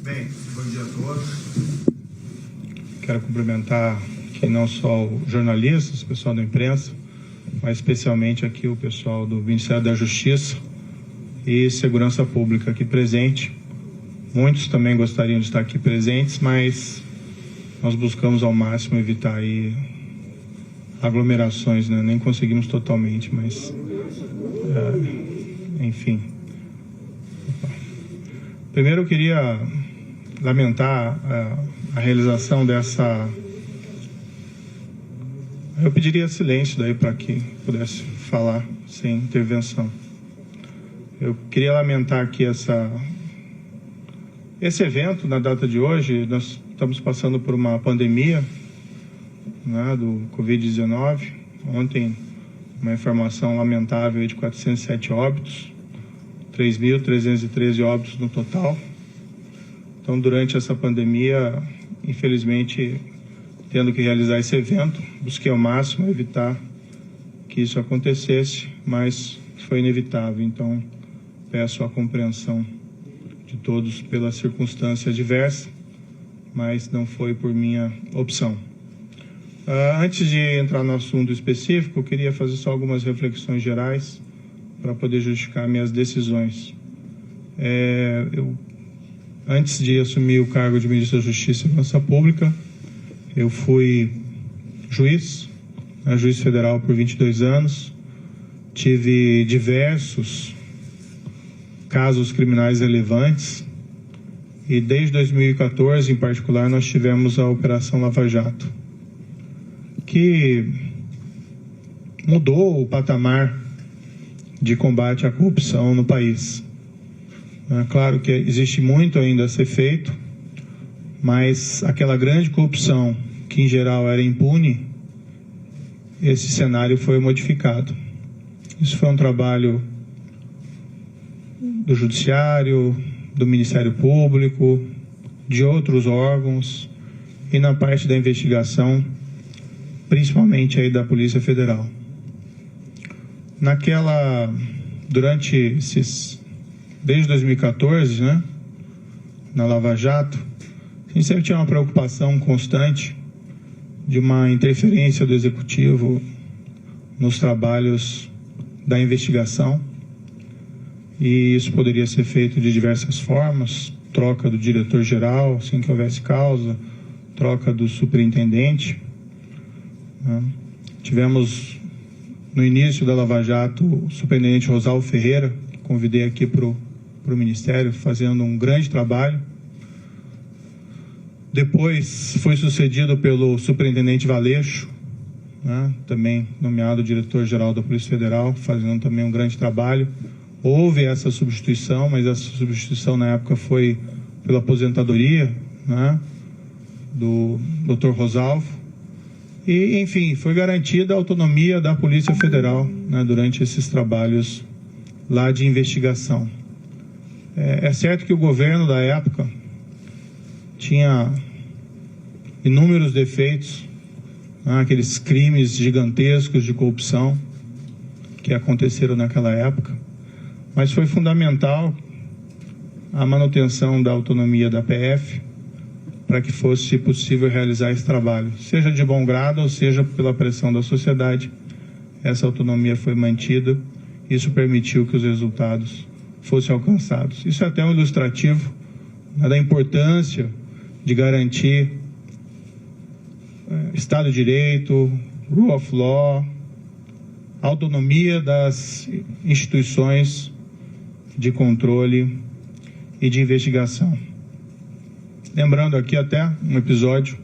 Bem, bom dia a todos. Quero cumprimentar aqui não só os jornalistas, o pessoal da imprensa, mas especialmente aqui o pessoal do Ministério da Justiça e Segurança Pública aqui presente. Muitos também gostariam de estar aqui presentes, mas nós buscamos ao máximo evitar aí aglomerações, né? Nem conseguimos totalmente, mas enfim. Primeiro eu queria lamentar a realização dessa... Eu pediria silêncio daí para que pudesse falar sem intervenção. Eu queria lamentar aqui esse evento na data de hoje. Nós estamos passando por uma pandemia, né, do Covid-19. Ontem, uma informação lamentável de 407 óbitos, 3.313 óbitos no total. Então, durante essa pandemia, infelizmente, tendo que realizar esse evento, busquei ao máximo evitar que isso acontecesse, mas foi inevitável. Então, peço a compreensão de todos pela circunstância adversa, mas não foi por minha opção. Antes de entrar no assunto específico, eu queria fazer só algumas reflexões gerais para poder justificar minhas decisões. Antes de assumir o cargo de Ministro da Justiça e Segurança Pública, eu fui juiz federal por 22 anos, tive diversos casos criminais relevantes e desde 2014, em particular, nós tivemos a Operação Lava Jato, que mudou o patamar de combate à corrupção no país. É claro que existe muito ainda a ser feito, mas aquela grande corrupção que em geral era impune, esse cenário foi modificado. Isso foi um trabalho do Judiciário, do Ministério Público, de outros órgãos e na parte da investigação, principalmente aí da Polícia Federal. Desde 2014, né, na Lava Jato, a gente sempre tinha uma preocupação constante de uma interferência do Executivo nos trabalhos da investigação, e isso poderia ser feito de diversas formas: troca do diretor-geral, assim que houvesse causa, troca do superintendente. Tivemos, no início da Lava Jato, o superintendente Rosalvo Ferreira, que convidei aqui para o Ministério, fazendo um grande trabalho. Depois foi sucedido pelo superintendente Valeixo, né, também nomeado diretor-geral da Polícia Federal, fazendo também um grande trabalho. Houve essa substituição, mas essa substituição na época foi pela aposentadoria, né, do Dr. Rosalvo. E, enfim, foi garantida a autonomia da Polícia Federal, né, durante esses trabalhos lá de investigação. É certo que o governo da época tinha inúmeros defeitos, né, aqueles crimes gigantescos de corrupção que aconteceram naquela época, mas foi fundamental a manutenção da autonomia da PF para que fosse possível realizar esse trabalho, seja de bom grado ou seja pela pressão da sociedade. Essa autonomia foi mantida, isso permitiu que os resultados fossem alcançados. Isso é até um ilustrativo, né, da importância de garantir Estado de Direito, Rule of Law, autonomia das instituições de controle e de investigação. Lembrando aqui até um episódio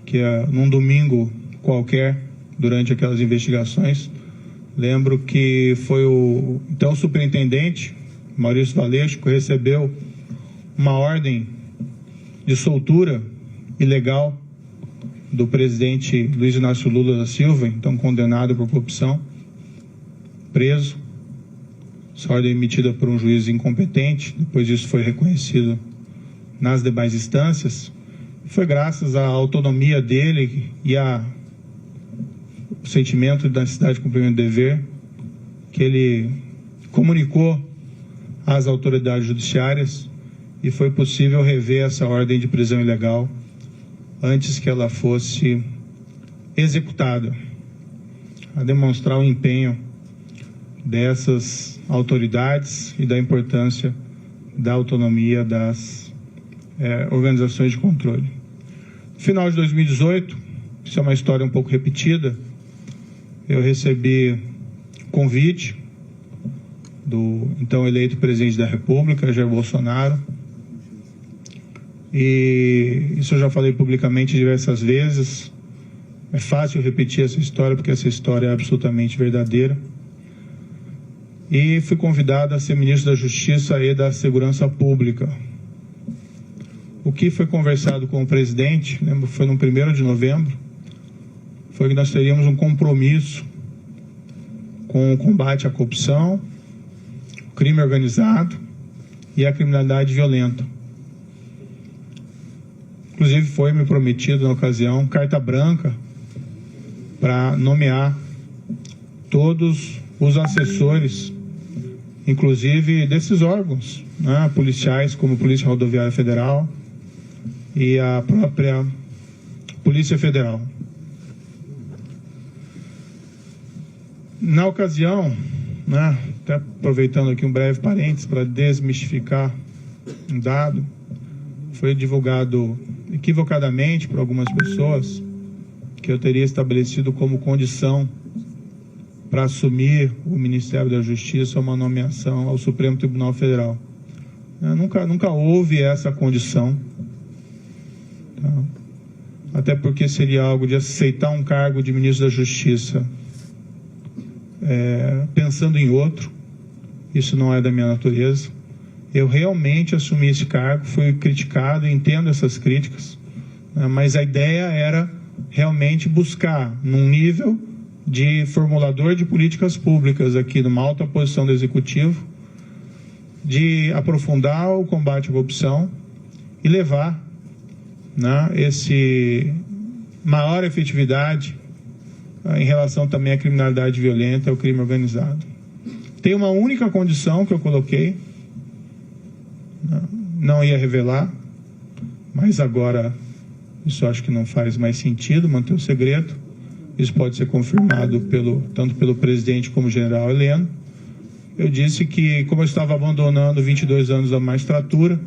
que num domingo qualquer, durante aquelas investigações, lembro que foi o então superintendente Maurício Valeixo que recebeu uma ordem de soltura ilegal do presidente Luiz Inácio Lula da Silva, então condenado por corrupção, preso. Essa ordem emitida por um juiz incompetente, depois isso foi reconhecido nas demais instâncias. Foi graças à autonomia dele e ao sentimento da necessidade de cumprimento do dever que ele comunicou às autoridades judiciárias e foi possível rever essa ordem de prisão ilegal antes que ela fosse executada, a demonstrar o empenho dessas autoridades e da importância da autonomia das organizações de controle. No final de 2018, isso é uma história um pouco repetida, eu recebi convite do então eleito presidente da República, Jair Bolsonaro, e isso eu já falei publicamente diversas vezes. É fácil repetir essa história porque essa história é absolutamente verdadeira. E fui convidado a ser ministro da Justiça e da Segurança Pública. O que foi conversado com o presidente, lembro, foi no 1º de novembro, foi que nós teríamos um compromisso com o combate à corrupção, o crime organizado e a criminalidade violenta. Inclusive foi me prometido na ocasião carta branca para nomear todos os assessores, inclusive desses órgãos, né, policiais, como a Polícia Rodoviária Federal e a própria Polícia Federal. Na ocasião, né, até aproveitando aqui um breve parênteses para desmistificar um dado, foi divulgado equivocadamente por algumas pessoas que eu teria estabelecido como condição para assumir o Ministério da Justiça uma nomeação ao Supremo Tribunal Federal. Nunca houve essa condição, tá? Até porque seria algo de aceitar um cargo de ministro da Justiça pensando em outro. Isso não é da minha natureza. Eu realmente assumi esse cargo, fui criticado, entendo essas críticas, né, mas a ideia era realmente buscar, num nível de formulador de políticas públicas aqui, numa alta posição do Executivo, de aprofundar o combate à corrupção e levar, né, esse maior efetividade em relação também à criminalidade violenta, ao crime organizado. Tem uma única condição que eu coloquei, não ia revelar, mas agora isso acho que não faz mais sentido manter o segredo. Isso pode ser confirmado tanto pelo presidente como o general Heleno. Eu disse que, como eu estava abandonando 22 anos da magistratura,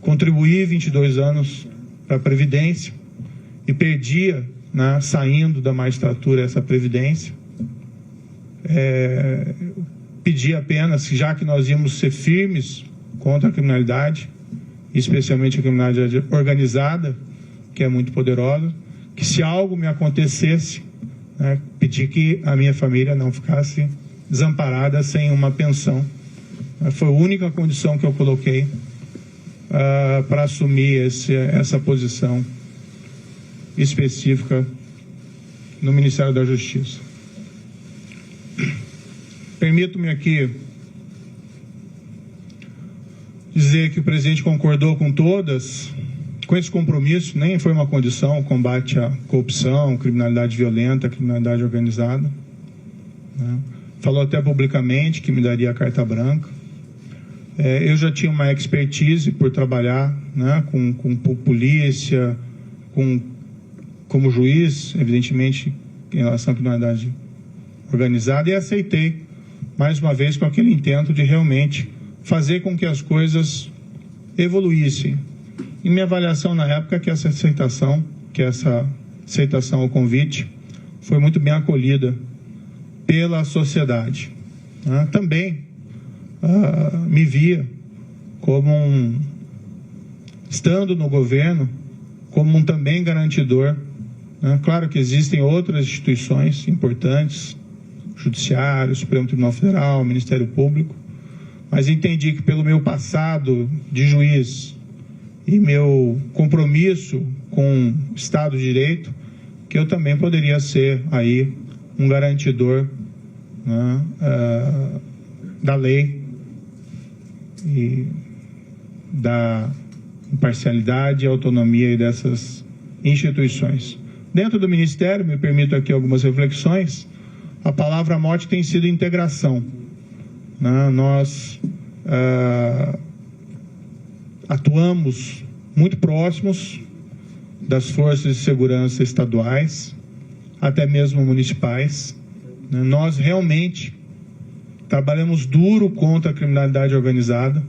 contribuí 22 anos para a Previdência e perdia, né, saindo da magistratura, essa Previdência. Pedi apenas, já que nós íamos ser firmes contra a criminalidade, especialmente a criminalidade organizada, que é muito poderosa, que se algo me acontecesse, né, pedir que a minha família não ficasse desamparada sem uma pensão. Foi a única condição que eu coloquei para assumir essa posição específica no Ministério da Justiça. Permito-me aqui dizer que o presidente concordou com esse compromisso, nem foi uma condição, o combate à corrupção, criminalidade violenta, criminalidade organizada, né? Falou até publicamente que me daria a carta branca. Eu já tinha uma expertise por trabalhar, né, com polícia, como juiz, evidentemente, em relação à criminalidade organizada, e aceitei, mais uma vez, com aquele intento de realmente fazer com que as coisas evoluíssem. E minha avaliação na época é que essa aceitação ao convite foi muito bem acolhida pela sociedade. Também me via como estando no governo, como um também garantidor. Claro que existem outras instituições importantes, Judiciário, Supremo Tribunal Federal, Ministério Público, mas entendi que pelo meu passado de juiz e meu compromisso com o Estado de Direito, que eu também poderia ser aí um garantidor, né, da lei e da imparcialidade e autonomia dessas instituições. Dentro do Ministério, me permito aqui algumas reflexões, a palavra-mote tem sido integração. Nós atuamos muito próximos das forças de segurança estaduais, até mesmo municipais. Nós realmente trabalhamos duro contra a criminalidade organizada.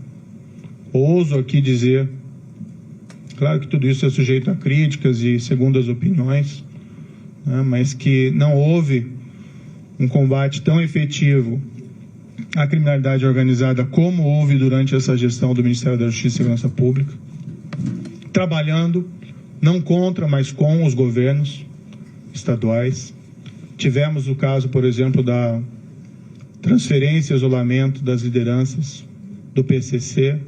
Ouso aqui dizer, claro que tudo isso é sujeito a críticas e segundas opiniões, mas que não houve um combate tão efetivo à criminalidade organizada como houve durante essa gestão do Ministério da Justiça e Segurança Pública, trabalhando não contra, mas com os governos estaduais. Tivemos o caso, por exemplo, da transferência e isolamento das lideranças do PCC.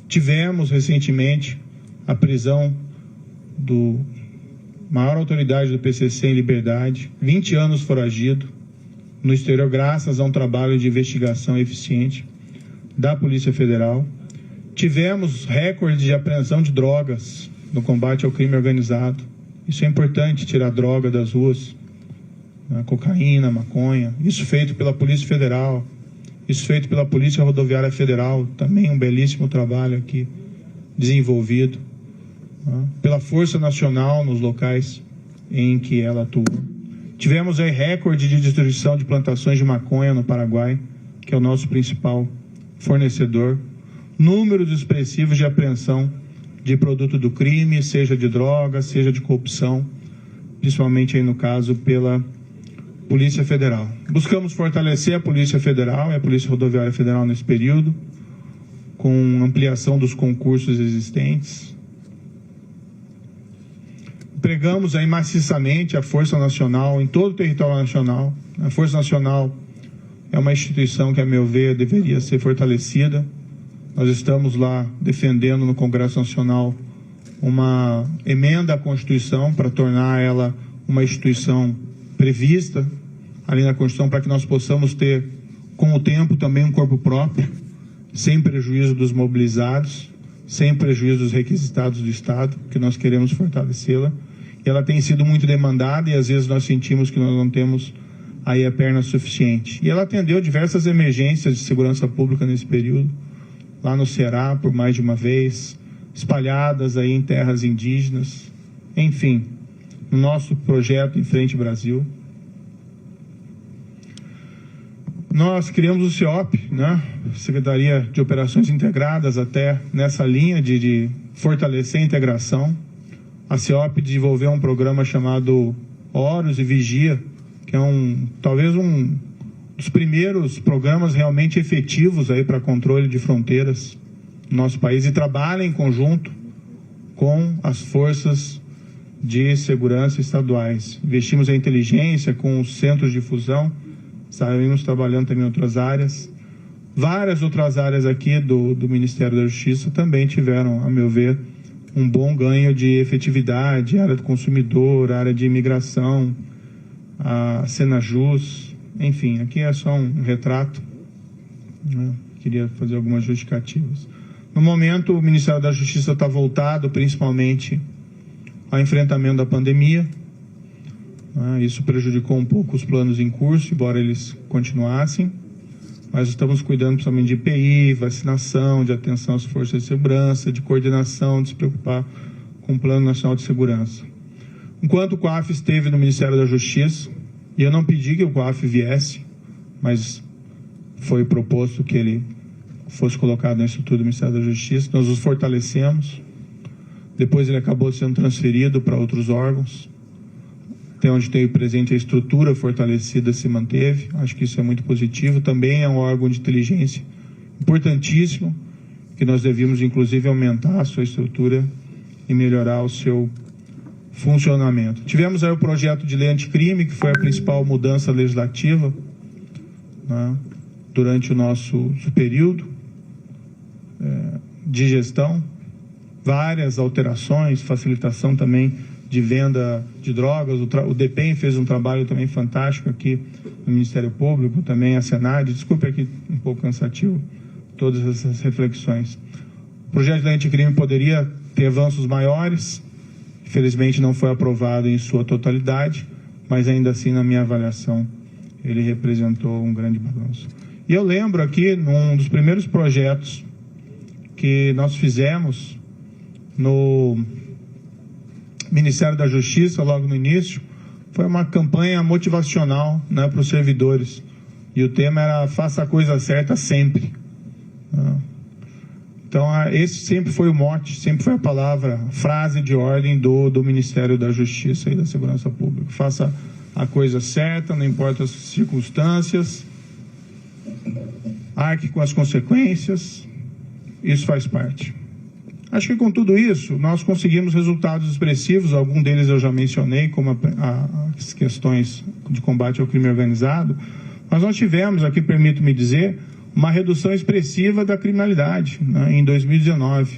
Tivemos recentemente a prisão do maior autoridade do PCC em liberdade, 20 anos foragido no exterior, graças a um trabalho de investigação eficiente da Polícia Federal. Tivemos recorde de apreensão de drogas no combate ao crime organizado. Isso é importante, tirar droga das ruas, cocaína, maconha. Isso feito pela Polícia Federal, isso feito pela Polícia Rodoviária Federal, também um belíssimo trabalho aqui desenvolvido, pela Força Nacional nos locais em que ela atua. Tivemos aí recorde de destruição de plantações de maconha no Paraguai, que é o nosso principal fornecedor. Números expressivos de apreensão de produto do crime, seja de droga, seja de corrupção, principalmente aí no caso pela Polícia Federal. Buscamos fortalecer a Polícia Federal e a Polícia Rodoviária Federal nesse período, com ampliação dos concursos existentes. Empregamos aí maciçamente a Força Nacional em todo o território nacional. A Força Nacional é uma instituição que, a meu ver, deveria ser fortalecida. Nós estamos lá defendendo no Congresso Nacional uma emenda à Constituição para tornar ela uma instituição prevista ali na Constituição, para que nós possamos ter, com o tempo, também um corpo próprio, sem prejuízo dos mobilizados, sem prejuízo dos requisitados do Estado, que nós queremos fortalecê-la. E ela tem sido muito demandada e às vezes nós sentimos que nós não temos aí a perna suficiente. E ela atendeu diversas emergências de segurança pública nesse período, lá no Ceará, por mais de uma vez, espalhadas aí em terras indígenas, enfim, no nosso projeto Em Frente Brasil. Nós criamos o CEOP, Secretaria de Operações Integradas, até nessa linha de fortalecer a integração. A CEOP desenvolveu um programa chamado Horus e Vigia, que é talvez um dos primeiros programas realmente efetivos aí para controle de fronteiras no nosso país, e trabalha em conjunto com as forças de segurança estaduais. Investimos em inteligência com os centros de fusão, estaremos trabalhando também em outras áreas. Várias outras áreas aqui do Ministério da Justiça também tiveram, a meu ver, um bom ganho de efetividade, área do consumidor, área de imigração, a Senajus. Enfim, aqui é só um retrato, queria fazer algumas justificativas. No momento, o Ministério da Justiça está voltado principalmente ao enfrentamento da pandemia. Isso prejudicou um pouco os planos em curso, embora eles continuassem. Mas estamos cuidando principalmente de IPI, vacinação, de atenção às forças de segurança, de coordenação, de se preocupar com o Plano Nacional de Segurança. Enquanto o COAF esteve no Ministério da Justiça, e eu não pedi que o COAF viesse, mas foi proposto que ele fosse colocado na estrutura do Ministério da Justiça, nós os fortalecemos. Depois ele acabou sendo transferido para outros órgãos. Até onde teve presente, a estrutura fortalecida se manteve. Acho que isso é muito positivo. Também é um órgão de inteligência importantíssimo, que nós devíamos, inclusive, aumentar a sua estrutura e melhorar o seu funcionamento. Tivemos aí o projeto de lei anticrime, que foi a principal mudança legislativa durante o nosso período de gestão. Várias alterações, facilitação também de venda de drogas. O DEPEN fez um trabalho também fantástico aqui no Ministério Público, também a Senad. Desculpe aqui um pouco cansativo todas essas reflexões. O projeto de lei anticrime poderia ter avanços maiores, infelizmente não foi aprovado em sua totalidade, mas ainda assim, na minha avaliação, ele representou um grande balanço. E eu lembro aqui, num dos primeiros projetos que nós fizemos no Ministério da Justiça, logo no início, foi uma campanha motivacional, né, para os servidores. E o tema era faça a coisa certa sempre. Então, esse sempre foi o mote, sempre foi a palavra, frase de ordem do Ministério da Justiça e da Segurança Pública. Faça a coisa certa, não importa as circunstâncias, arque com as consequências, isso faz parte. Acho que com tudo isso, nós conseguimos resultados expressivos, alguns deles eu já mencionei, como as questões de combate ao crime organizado, mas nós tivemos, aqui permito-me dizer, uma redução expressiva da criminalidade, né, em 2019.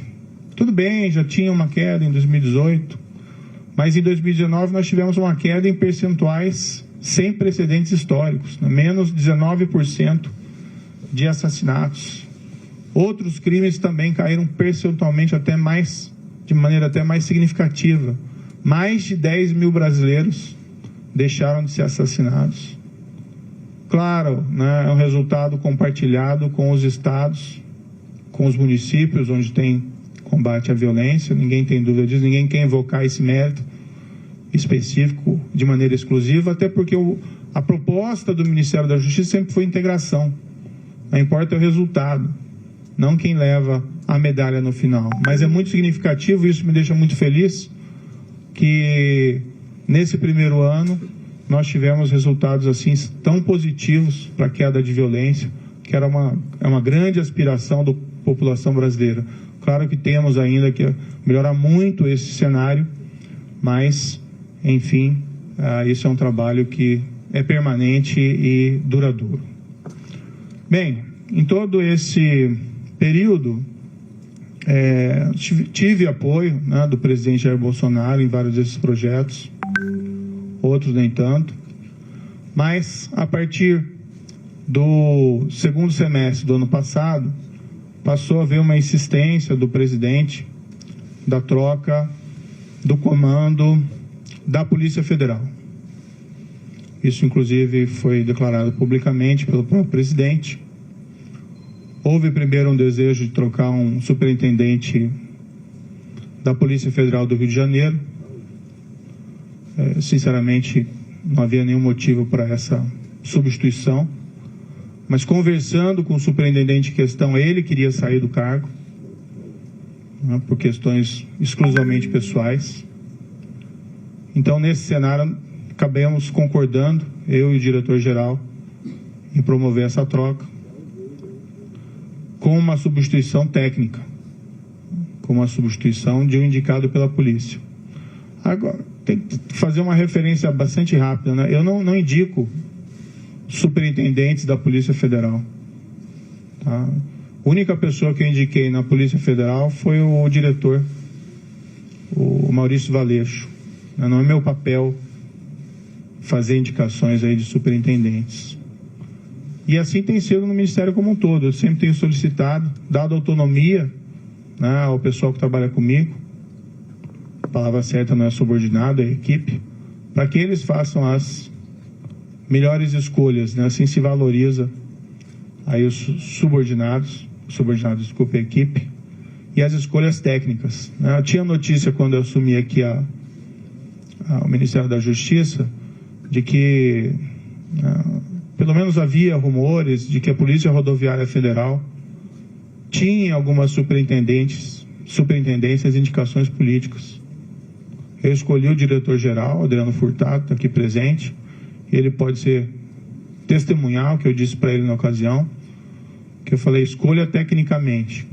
Tudo bem, já tinha uma queda em 2018, mas em 2019 nós tivemos uma queda em percentuais sem precedentes históricos, né, menos 19% de assassinatos. Outros crimes também caíram percentualmente de maneira até mais significativa. Mais de 10 mil brasileiros deixaram de ser assassinados. Claro, né, é um resultado compartilhado com os estados, com os municípios onde tem combate à violência, ninguém tem dúvida disso, ninguém quer invocar esse mérito específico de maneira exclusiva, até porque a proposta do Ministério da Justiça sempre foi integração. Não importa o resultado, não quem leva a medalha no final. Mas é muito significativo, isso me deixa muito feliz, que nesse primeiro ano nós tivemos resultados assim tão positivos para a queda de violência, que era uma grande aspiração da população brasileira. Claro que temos ainda que melhorar muito esse cenário, mas, enfim, isso é um trabalho que é permanente e duradouro. Bem, em todo esse período, tive apoio, né, do presidente Jair Bolsonaro em vários desses projetos, outros nem tanto, mas a partir do segundo semestre do ano passado, passou a haver uma insistência do presidente da troca do comando da Polícia Federal. Isso, inclusive, foi declarado publicamente pelo próprio presidente. Houve primeiro um desejo de trocar um superintendente da Polícia Federal do Rio de Janeiro. Sinceramente, não havia nenhum motivo para essa substituição, mas conversando com o superintendente em questão, ele queria sair do cargo, né, por questões exclusivamente pessoais. Então, nesse cenário, acabamos concordando, eu e o diretor-geral, em promover essa troca, com uma substituição técnica, com uma substituição de um indicado pela polícia. Agora, tem que fazer uma referência bastante rápida, né? Eu não indico superintendentes da Polícia Federal. Tá? A única pessoa que eu indiquei na Polícia Federal foi o diretor, o Maurício Valeixo. Não é meu papel fazer indicações aí de superintendentes. E assim tem sido no Ministério como um todo. Eu sempre tenho solicitado, dado autonomia, né, ao pessoal que trabalha comigo, a palavra certa não é subordinado, é equipe, para que eles façam as melhores escolhas, né? Assim se valoriza aí os subordinados, desculpe, a equipe, e as escolhas técnicas, né? Eu tinha notícia quando eu assumi aqui o Ministério da Justiça, de que pelo menos havia rumores de que a Polícia Rodoviária Federal tinha algumas superintendências, indicações políticas. Eu escolhi o diretor-geral, Adriano Furtado, está aqui presente, e ele pode ser testemunhar o que eu disse para ele na ocasião, que eu falei, escolha tecnicamente,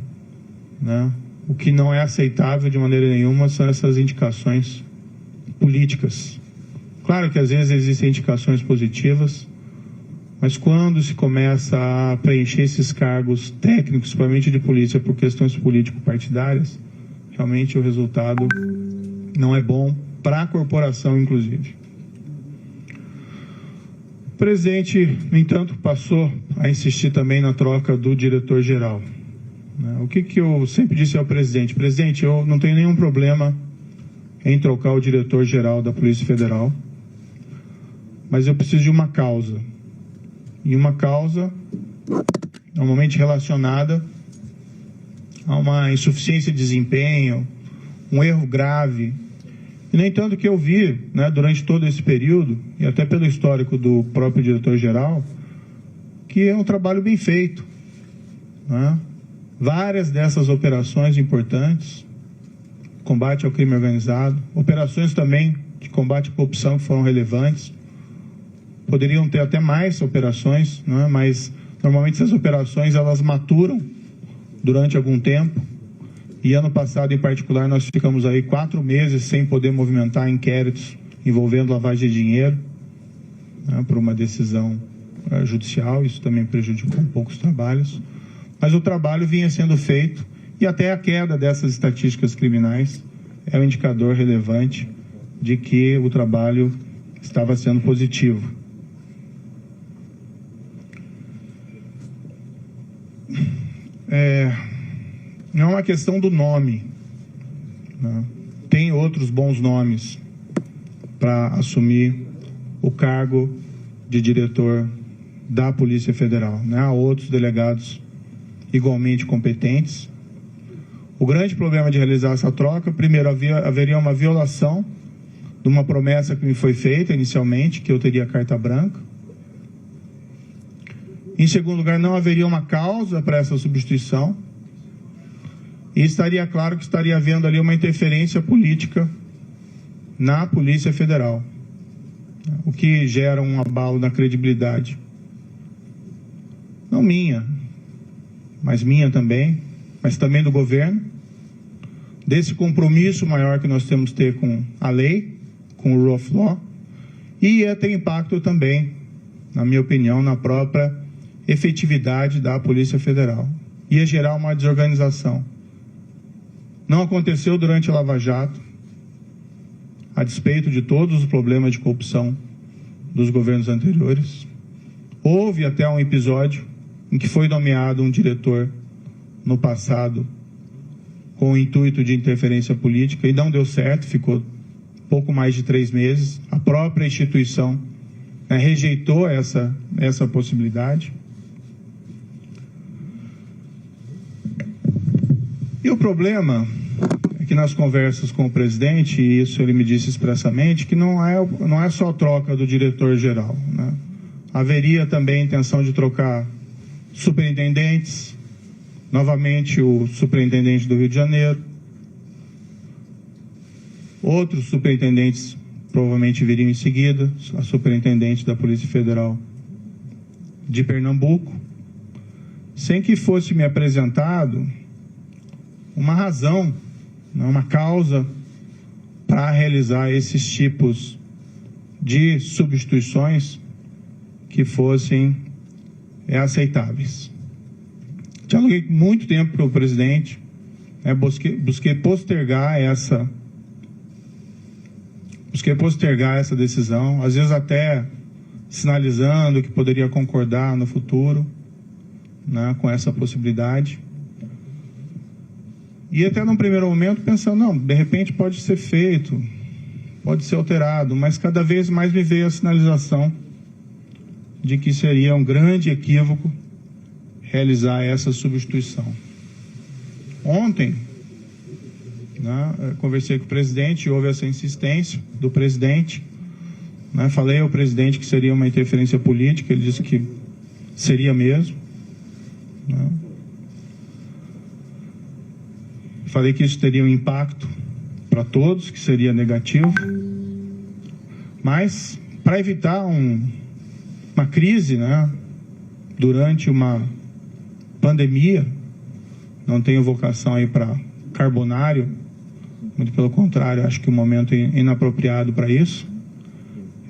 né? O que não é aceitável de maneira nenhuma são essas indicações políticas. Claro que às vezes existem indicações positivas, mas quando se começa a preencher esses cargos técnicos, principalmente de polícia, por questões político-partidárias, realmente o resultado não é bom para a corporação, inclusive. O presidente, no entanto, passou a insistir também na troca do diretor-geral. O que eu sempre disse ao presidente? Presidente, eu não tenho nenhum problema em trocar o diretor-geral da Polícia Federal, mas eu preciso de uma causa. E uma causa normalmente relacionada a uma insuficiência de desempenho, um erro grave. E, no entanto, que eu vi, né, durante todo esse período, e até pelo histórico do próprio diretor-geral, que é um trabalho bem feito, né? Várias dessas operações importantes, combate ao crime organizado, operações também de combate à corrupção que foram relevantes, poderiam ter até mais operações, né? Mas normalmente essas operações elas maturam durante algum tempo, e ano passado em particular nós ficamos aí 4 meses sem poder movimentar inquéritos envolvendo lavagem de dinheiro, né, por uma decisão judicial. Isso também prejudicou um pouco os trabalhos, mas o trabalho vinha sendo feito, e até a queda dessas estatísticas criminais é um indicador relevante de que o trabalho estava sendo positivo. Não é uma questão do nome, né? Tem outros bons nomes para assumir o cargo de diretor da Polícia Federal, né? Há outros delegados igualmente competentes. O grande problema de realizar essa troca, primeiro, haveria uma violação de uma promessa que me foi feita inicialmente, que eu teria carta branca. Em segundo lugar, não haveria uma causa para essa substituição. E estaria claro que estaria havendo ali uma interferência política na Polícia Federal, o que gera um abalo na credibilidade. Não minha, mas minha também, mas também do governo, desse compromisso maior que nós temos que ter com a lei, com o Rule of Law, e ia ter impacto também, na minha opinião, na própria efetividade da Polícia Federal. Ia gerar uma desorganização. Não aconteceu durante a Lava Jato, a despeito de todos os problemas de corrupção dos governos anteriores. Houve até um episódio em que foi nomeado um diretor no passado com o intuito de interferência política e não deu certo, ficou pouco mais de 3 meses. A própria instituição, né, rejeitou essa possibilidade. E o problema é que nas conversas com o presidente, e isso ele me disse expressamente, que não é só a troca do diretor-geral, né? Haveria também a intenção de trocar superintendentes, novamente o superintendente do Rio de Janeiro, outros superintendentes provavelmente viriam em seguida, a superintendente da Polícia Federal de Pernambuco, sem que fosse me apresentado uma razão, uma causa para realizar esses tipos de substituições que fossem aceitáveis. Dialoguei muito tempo com o presidente, busquei postergar essa decisão, às vezes até sinalizando que poderia concordar no futuro, né, com essa possibilidade. E até num primeiro momento pensando, não, de repente pode ser feito, pode ser alterado, mas cada vez mais me veio a sinalização de que seria um grande equívoco realizar essa substituição. Ontem, né, conversei com o presidente, houve essa insistência do presidente, né, falei ao presidente que seria uma interferência política, ele disse que seria mesmo, né. Falei que isso teria um impacto para todos, que seria negativo, mas para evitar uma crise, né, durante uma pandemia, não tenho vocação aí para carbonário, muito pelo contrário, acho que o momento é inapropriado para isso.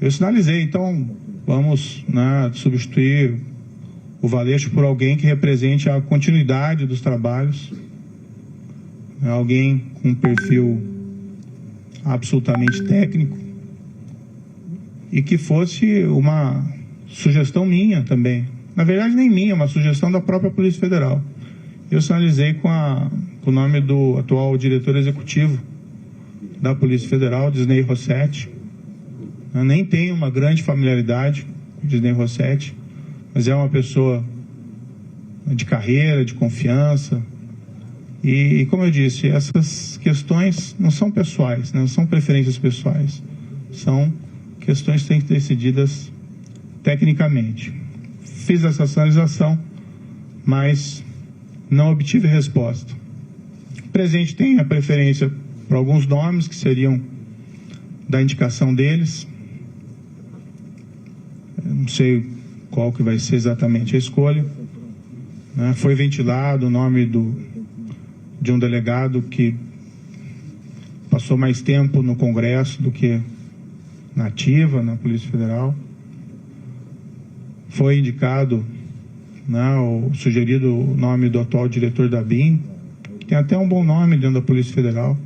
Eu sinalizei, então vamos, né, substituir o Valeixo por alguém que represente a continuidade dos trabalhos, alguém com um perfil absolutamente técnico e que fosse uma sugestão minha também. Na verdade, nem minha, uma sugestão da própria Polícia Federal. Eu sinalizei com o nome do atual diretor executivo da Polícia Federal, Disney Rossetti. Eu nem tenho uma grande familiaridade com Disney Rossetti, mas é uma pessoa de carreira, de confiança. E como eu disse, essas questões não são pessoais, não são preferências pessoais, são questões que têm que ser decididas tecnicamente. Fiz essa sinalização, mas não obtive resposta. O presidente tem a preferência por alguns nomes que seriam da indicação deles. Eu não sei qual que vai ser exatamente a escolha. Foi ventilado o nome de um delegado que passou mais tempo no Congresso do que na ativa, na Polícia Federal. Foi indicado, o sugerido nome do atual diretor da BIM, que tem até um bom nome dentro da Polícia Federal.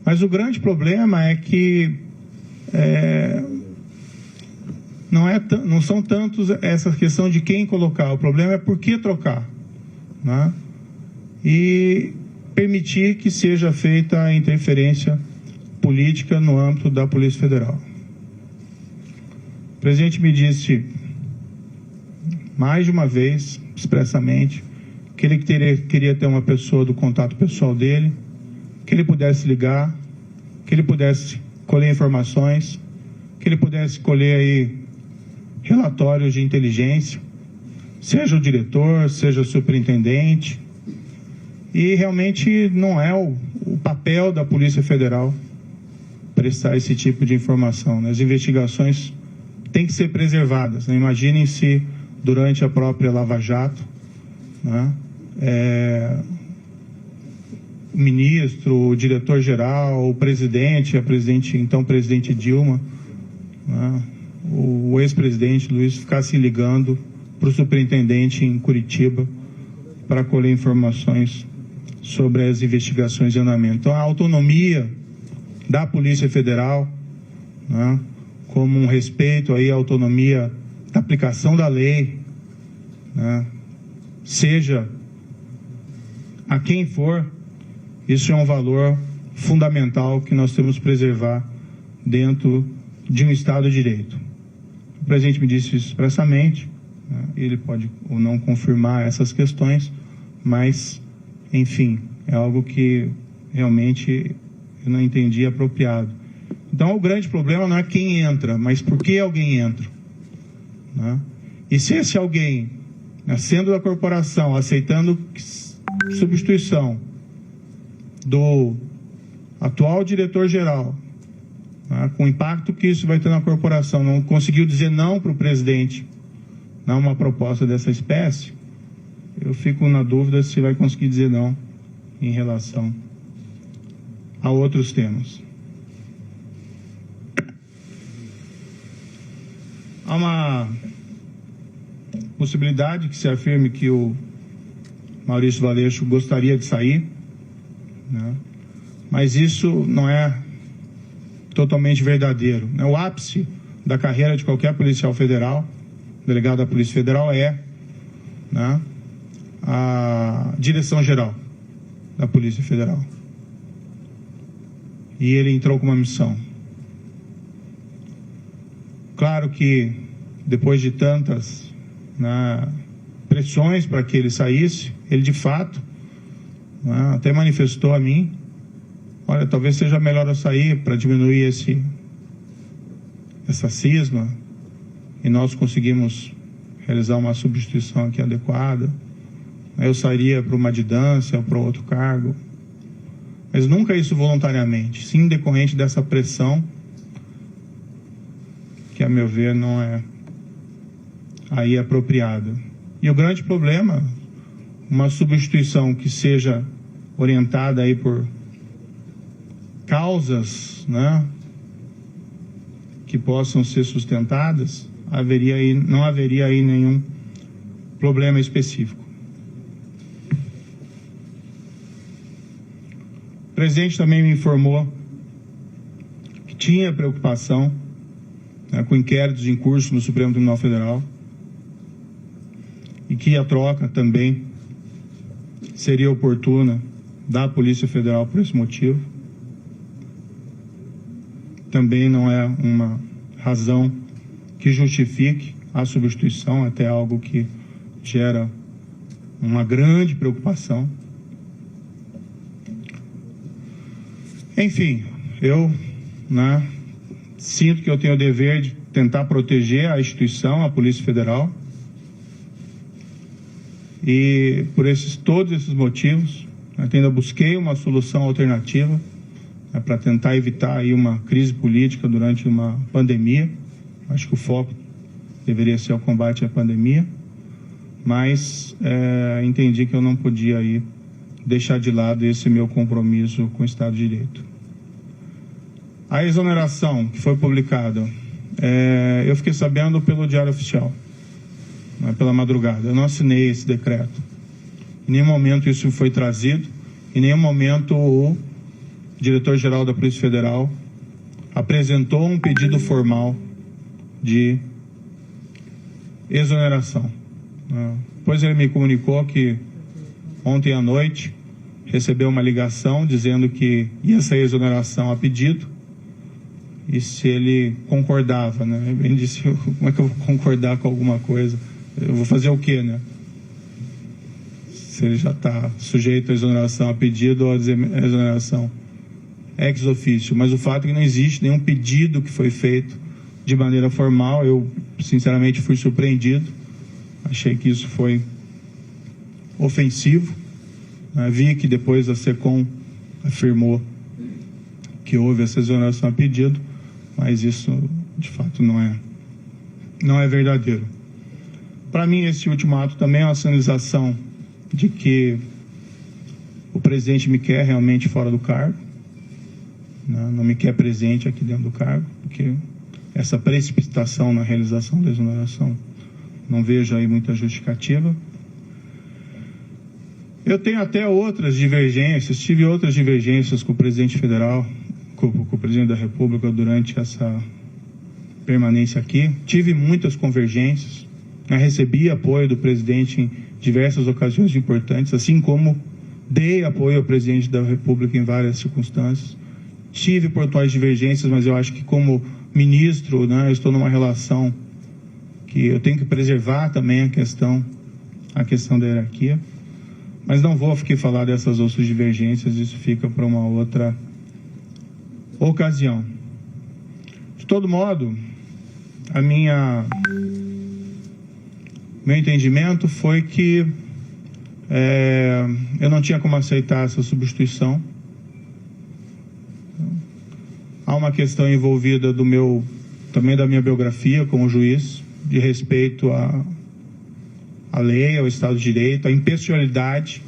Mas o grande problema é que não são tantos essa questão de quem colocar, o problema é por que trocar, e permitir que seja feita a interferência política no âmbito da Polícia Federal. O presidente me disse mais de uma vez, expressamente, que ele queria ter uma pessoa do contato pessoal dele, que ele pudesse ligar, que ele pudesse colher informações, que ele pudesse colher aí relatórios de inteligência, seja o diretor, seja o superintendente. E realmente não é o papel da Polícia Federal prestar esse tipo de informação. As investigações têm que ser preservadas. Imaginem se durante a própria Lava Jato, o ministro, o diretor-geral, o presidente, então presidente Dilma, o ex-presidente Luiz ficasse ligando para o superintendente em Curitiba para colher informações sobre as investigações em andamento. Então, a autonomia da Polícia Federal, como um respeito aí à autonomia da aplicação da lei, seja a quem for, isso é um valor fundamental que nós temos que preservar dentro de um Estado de Direito. O presidente me disse isso expressamente, ele pode ou não confirmar essas questões, mas, enfim, é algo que realmente eu não entendi apropriado. Então, o grande problema não é quem entra, mas por que alguém entra. E se esse alguém, sendo da corporação, aceitando substituição do atual diretor-geral, com o impacto que isso vai ter na corporação, não conseguiu dizer não para o presidente uma proposta dessa espécie, eu fico na dúvida se vai conseguir dizer não em relação a outros temas. Há uma possibilidade que se afirme que o Maurício Valeixo gostaria de sair, mas isso não é totalmente verdadeiro. O ápice da carreira de qualquer policial federal, delegado da Polícia Federal, é a direção-geral da Polícia Federal. E ele entrou com uma missão. Claro que depois de tantas pressões para que ele saísse, ele de fato até manifestou a mim: olha, talvez seja melhor eu sair para diminuir essa cisma, e nós conseguimos realizar uma substituição aqui adequada. Eu sairia para uma adjudância ou para outro cargo, mas nunca isso voluntariamente, sim decorrente dessa pressão que, a meu ver, não é aí apropriada. E o grande problema, uma substituição que seja orientada aí por causas, que possam ser sustentadas, não haveria aí nenhum problema específico. O presidente também me informou que tinha preocupação com inquéritos em curso no Supremo Tribunal Federal e que a troca também seria oportuna da Polícia Federal por esse motivo. Também não é uma razão que justifique a substituição, até algo que gera uma grande preocupação. Enfim, eu sinto que eu tenho o dever de tentar proteger a instituição, a Polícia Federal. E por todos esses motivos, ainda busquei uma solução alternativa para tentar evitar aí uma crise política durante uma pandemia. Acho que o foco deveria ser o combate à pandemia, mas entendi que eu não podia aí deixar de lado esse meu compromisso com o Estado de Direito. A exoneração que foi publicada, eu fiquei sabendo pelo Diário Oficial, pela madrugada. Eu não assinei esse decreto. Em nenhum momento isso foi trazido, em nenhum momento o diretor-geral da Polícia Federal apresentou um pedido formal de exoneração. Depois ele me comunicou que ontem à noite recebeu uma ligação dizendo que ia sair exoneração a pedido e se ele concordava, Ele disse, como é que eu vou concordar com alguma coisa? Eu vou fazer o quê, Se ele já está sujeito à exoneração a pedido ou a exoneração ex officio. Mas o fato é que não existe nenhum pedido que foi feito de maneira formal. Eu, sinceramente, fui surpreendido. Achei que isso foi ofensivo. Vi que depois a SECOM afirmou que houve essa exoneração a pedido, mas isso, de fato, não é verdadeiro. Para mim, esse último ato também é uma sinalização de que o presidente me quer realmente fora do cargo, não me quer presente aqui dentro do cargo, porque essa precipitação na realização da exoneração não vejo aí muita justificativa. Eu tenho até outras divergências, tive outras divergências com o presidente federal, com o presidente da República durante essa permanência aqui. Tive muitas convergências, recebi apoio do presidente em diversas ocasiões importantes, assim como dei apoio ao presidente da República em várias circunstâncias. Tive pontuais divergências, mas eu acho que como ministro, eu estou numa relação que eu tenho que preservar também a questão da hierarquia. Mas não vou aqui falar dessas outras divergências, isso fica para uma outra ocasião. De todo modo, meu entendimento foi que eu não tinha como aceitar essa substituição. Há uma questão envolvida também da minha biografia como juiz, de respeito à lei, ao Estado de Direito, à impessoalidade,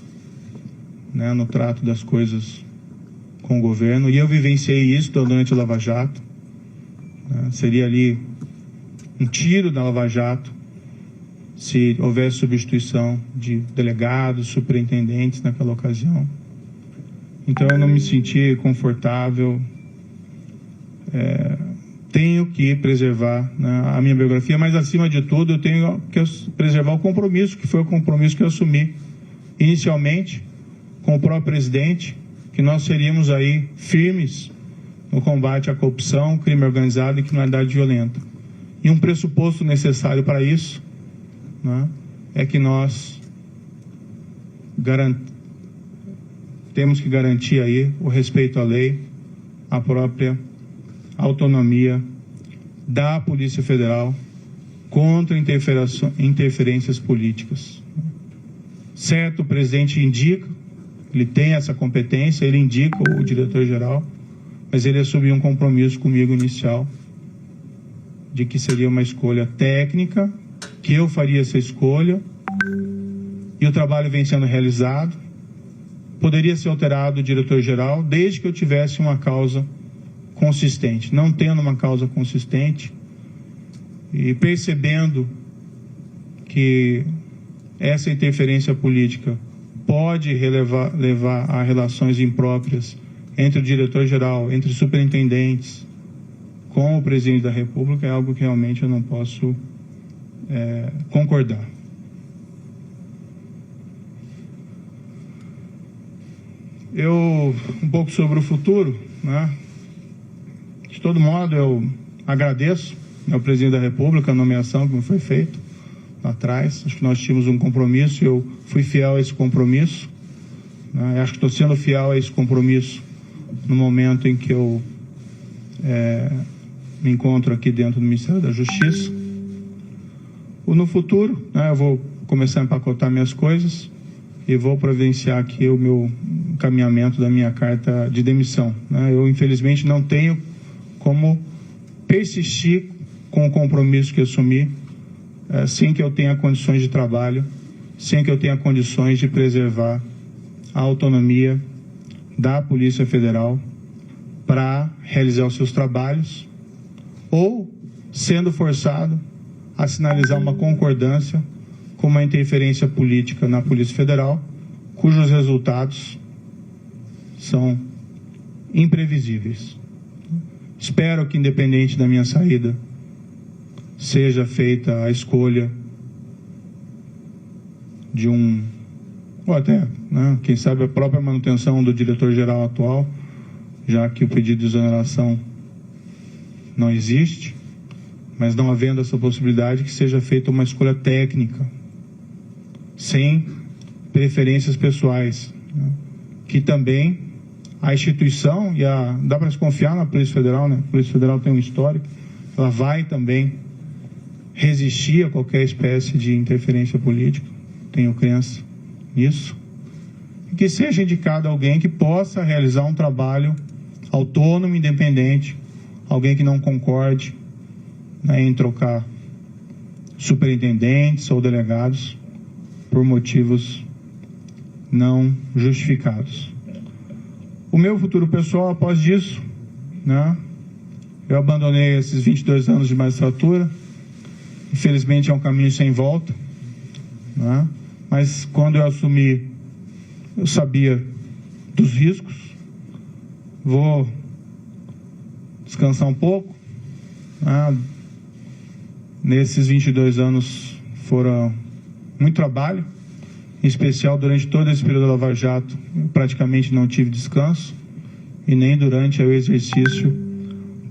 no trato das coisas com o governo. E eu vivenciei isso durante a Lava Jato. Seria ali um tiro da Lava Jato se houvesse substituição de delegados, superintendentes naquela ocasião. Então eu não me senti confortável. Tenho que preservar a minha biografia, mas acima de tudo eu tenho que preservar o compromisso, que foi o compromisso que eu assumi inicialmente com o próprio presidente, que nós seríamos aí firmes no combate à corrupção, crime organizado e criminalidade violenta. E um pressuposto necessário para isso é que nós temos que garantir aí o respeito à lei, a própria autonomia da Polícia Federal contra interferências políticas. Certo, o presidente indica, ele tem essa competência, ele indica o diretor-geral, mas ele assumiu um compromisso comigo inicial de que seria uma escolha técnica, que eu faria essa escolha, e o trabalho vem sendo realizado. Poderia ser alterado o diretor-geral desde que eu tivesse uma causa consistente. Não tendo uma causa consistente e percebendo que essa interferência política pode levar a relações impróprias entre o diretor-geral, entre os superintendentes, com o presidente da República, é algo que realmente eu não posso concordar. Um pouco sobre o futuro, De todo modo, eu agradeço ao presidente da República a nomeação que me foi feita. lá atrás. Acho que nós tínhamos um compromisso e eu fui fiel a esse compromisso. Né? Acho que estou sendo fiel a esse compromisso no momento em que eu me encontro aqui dentro do Ministério da Justiça. No futuro, né, eu vou começar a empacotar minhas coisas e vou providenciar aqui o meu encaminhamento da minha carta de demissão. Né? Eu, infelizmente, não tenho como persistir com o compromisso que assumi sem que eu tenha condições de trabalho, sem que eu tenha condições de preservar a autonomia da Polícia Federal para realizar os seus trabalhos, ou sendo forçado a sinalizar uma concordância com uma interferência política na Polícia Federal, cujos resultados são imprevisíveis. Espero que, independente da minha saída, seja feita a escolha de ou até, né, quem sabe, a própria manutenção do diretor-geral atual, já que o pedido de exoneração não existe, mas não havendo essa possibilidade, que seja feita uma escolha técnica, sem preferências pessoais, né? Que também a instituição, dá para se confiar na Polícia Federal, né? A Polícia Federal tem um histórico, ela vai também resistir a qualquer espécie de interferência política, tenho crença nisso, e que seja indicado alguém que possa realizar um trabalho autônomo, independente, alguém que não concorde, né, em trocar superintendentes ou delegados por motivos não justificados. O meu futuro pessoal, após disso, né, eu abandonei esses 22 anos de magistratura, infelizmente é um caminho sem volta, né, mas quando eu assumi, eu sabia dos riscos, vou descansar um pouco, né. Nesses 22 anos foram muito trabalho, em especial durante todo esse período da Lava Jato, eu praticamente não tive descanso, e nem durante o exercício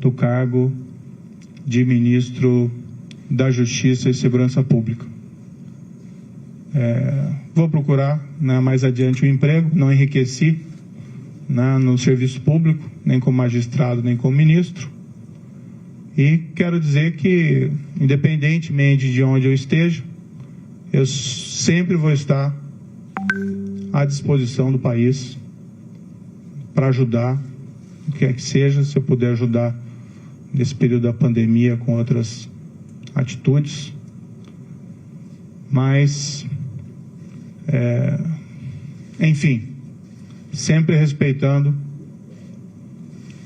do cargo de ministro da Justiça e Segurança Pública. Vou procurar, né, mais adiante um emprego, não enriqueci, né, no serviço público, nem como magistrado, nem como ministro. E quero dizer que, independentemente de onde eu esteja, eu sempre vou estar à disposição do país para ajudar, o que quer que seja, se eu puder ajudar nesse período da pandemia com outras atitudes. Mas, enfim, sempre respeitando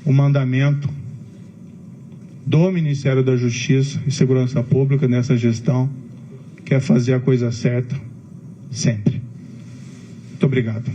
o mandamento do Ministério da Justiça e Segurança Pública nessa gestão, que é fazer a coisa certa sempre. Muito obrigado.